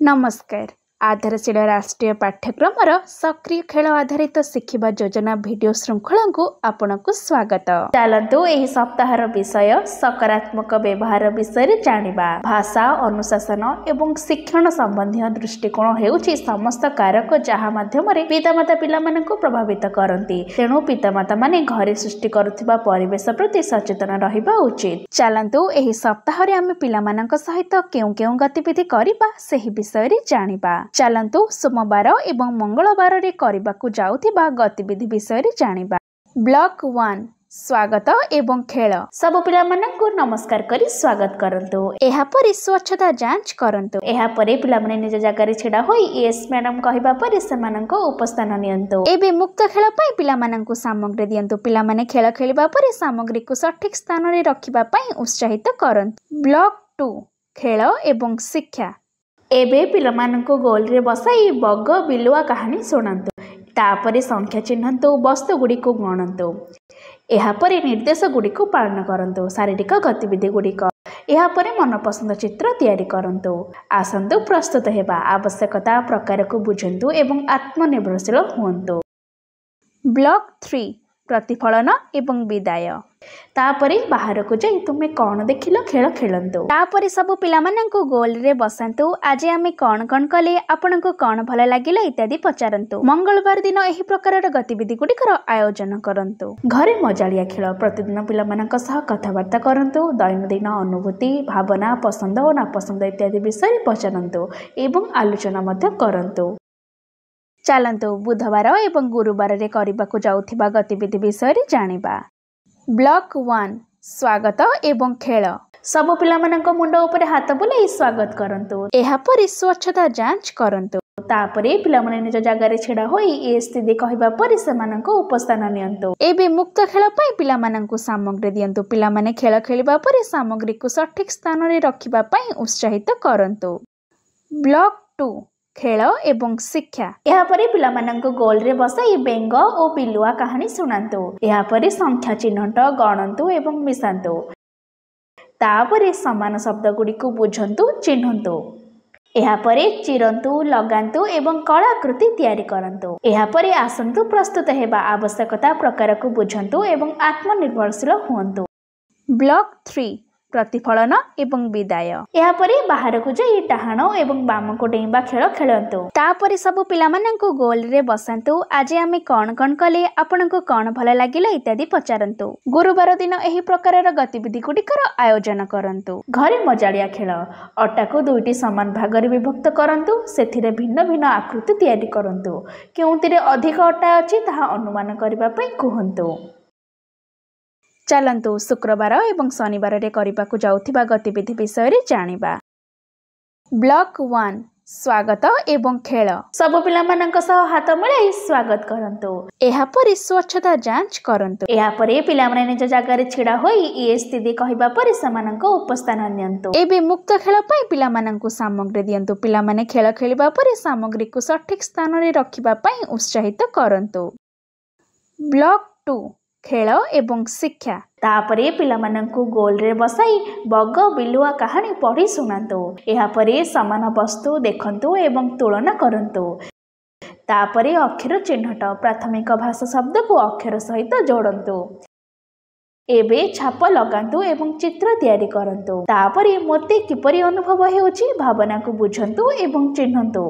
नमस्कार। आधारशील राष्ट्रीय पाठ्यक्रम सक्रिय खेल आधारित शिखिबा योजना वीडियो श्रृंखला को आपनकु स्वागत। चलतु एही सप्ताहर विषय सकारात्मक व्यवहार विषय जानिबा। भाषा अनुशासन एवं शिक्षण संबंधी दृष्टिकोण हेउछि समस्त कारक जहा माध्यम रे पितामाता पिलामानकु प्रभावित करंती। तेणु पितामाता माने घरे सृष्टि करुथिबा परिवेश प्रति सचेतन रहिबा उचित। चलतु एही सप्ताह रे आमे पिलामानक सहित केउ केउ गतिविधि करिबा सेही विषय रे जानिबा। चलतु सोमवार एवं मंगलवार रे करिबाकु जाउथिबा गतिविधि विषय रे जानिबा। ब्लॉक 1 स्वागत एवं खेल। सब पिला मानकु नमस्कार करी स्वागत करंतु। एहा परे स्वच्छता जांच करंतु। एहा परे पिला माने निज जगह रे छिडा होई यस मैडम कहिबा परे सेमानंको उपस्थान नियंतु। एबे मुक्त खेल पई पिला मानंकु सामग्री दियंतु। पिला माने खेल खेलिबा परे सामग्री को सठिक स्थान रे रखिबा पई उत्साहित करंतु। ब्लॉक 2 खेल एवं शिक्षा। एबे पिलामानंको गोल रे बसाई बग बिलुआ कहानी सुनंतु। तापरे संख्या चिन्हंतु, वस्तु गुडी को गणंतु। एहा परे निर्देश गुडी को पालन करंतु। शारीरिक गतिविधि गुडी को एहा परे मनपसंद चित्र तैयारी करंतु। आसंतु प्रस्तुत हेबा। आवश्यकता प्रकार को बुझंतु एवं आत्मनिर्भरशील हुंतु। ब्लॉक 3 प्रतिफलन एवं विदाय। तापरे बाहर को जाई तुमे कौन देखिलो खेल खेलंतु। तापरे सब पिला मानंकु गोल रे बसंतु। आज आमे कौन कले आपनको कौन भल लागिला इत्यादि पचारंतु। मंगलवार दिन एही प्रकार गतिविधि गुडिकर आयोजन करंतु। घरे मजालिया खेल। प्रतिदिन पिला मानंक सह कथाबार्ता करंतु। दैनंदिन अनुभूति, भावना, पसंद और नापसंद इत्यादि विषय पचारंतु एवं आलोचना मध्य करंतु। चलंतु बुधवार एवं गुरुवार रे करिबाकु जाउथिबा गतिविधि विषय रे जानिबा। ब्लॉक 1 स्वागत एवं खेल। सब पिला मानंको मुंड ऊपर हाथ बुलाई स्वागत करंतु। एहा परे स्वच्छता जांच करंतु। तापरे पिला माने निज जगह रे छिडा होई ए स्थिति कहिबा परे सेमानंको उपस्थान नियंतु। एबे मुक्त खेल पई पिला मानंको सामग्री दियंतु। पिला माने खेल खेलिबा परे सामग्री को सठिक स्थान रे रखिबा पई उत्साहित करंतु। ब्लॉक 2 खेल एवं शिक्षा। एहा परे पिला मानंको गोल रे बसाई बेंग और बिलुआ कहानी सुनांतु। एहा परे संख्या चिन्हट गणंतु एवं मिसांतु। तापरे समान शब्द गुडी को बुझंतु चिन्हंतु। एहा परे चिरंतु लगांतु एवं कलाकृति तैयारी करंतु। एहा परे आसंतु प्रस्तुत हेबा। आवश्यकता प्रकार को बुझंतु एवं आत्मनिर्भरशील हुंतु। ब्लॉक 3 प्रतिफलन एवं विदाय। एहा परे बाहर को जाई डाहाण एवं बाम को डेइबा खेल खेलंतु। तापरे सब पिला मानंको गोल रे बसंतु। आज आमे कौन कले आपनको कौन भल लागिला इत्यादि पचारंतु। गुरुवार दिन एही प्रकार गतिविधि गुडिकर आयोजन करंतु। घरे मजालिया खेल। अटा को दुईटी समान भाग रे विभक्त करंतु। सेथिरे भिन्न भिन्न आकृति तैयारी करंतु। केउतिरे अधिक अटा अछि ताहा अनुमान करिबा पई कहंतु। चलंतु शुक्रवार एवं शनिवार रे करिबाकु जाउथिबा गतिविधि विषय रे जानिबा। ब्लॉक 1 स्वागत एवं खेल। सब पिला मानंक सह हाथ मिलाई स्वागत करंतु। एहा परे स्वच्छता जांच करंतु। एहा परे पिला माने निज जगह रे छिडा होई ए स्थिति कहिबा परे समानंक उपस्थान नियंतु। एबे मुक्त खेल पई पिला मानंकु सामग्री दियंतु। पिला माने खेल खेलिबा परे सामग्री को सठिक स्थान रे रखिबा पई उत्साहित करंतु। ब्लॉक 2 खेल एवं शिक्षा। तापरे पिला मानंकु गोल रे बसाई बग बिलुआ कहानी पढ़ी सुनांतु। एहा परे समान वस्तु देखंतु एवं तुलना करंतु। तापरे अक्षर चिन्हट। प्राथमिक भाषा शब्द को अक्षर सहित जोड़ंतु। एबे छाप लगांतु एवं चित्र तैयारी करंतु। तापरे मोते किपरि अनुभव हेउछि भावना को बुझंतु एवं चिन्हंतु।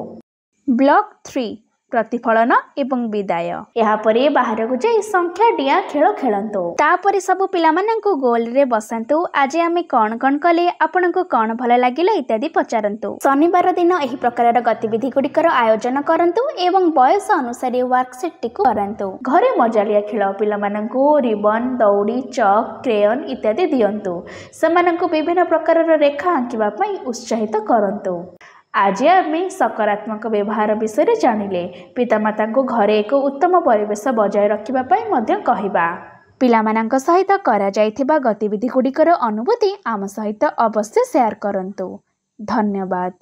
ब्लॉक 3 प्रतिफलन एवं विदाय। एहा परे बाहर को जाई संख्या डिया खेल खेलंतु। तापरे सब पिला मानंकु गोल रे बसंतु। आज आमे कौन कले आपनको कौन भल लागिला इत्यादि पचारंतु। शनिवार दिन एही प्रकार गतिविधि गुडिकर आयोजन करंतु एवं बयस अनुसार वर्कशीट टिकु करंतु। घरे मजालिया खेल। पिला मानंकु रिबन, दौड़ी, चक, क्रेयन इत्यादि दियंतु। सेमानंकु विभिन्न प्रकार रेखा आंकिबा पई उत्साहित करंतु। आज आमे सकारात्मक व्यवहार विषय जानिले। पितामाता को घरे एक उत्तम परिवेश बजाय रखिबा पई मध्य कहिबा। पिलामानंक सहित करा जायथिबा गतिविधि गुडिकर अनुभूति आम सहित अवश्य शेयर करंतु। धन्यवाद।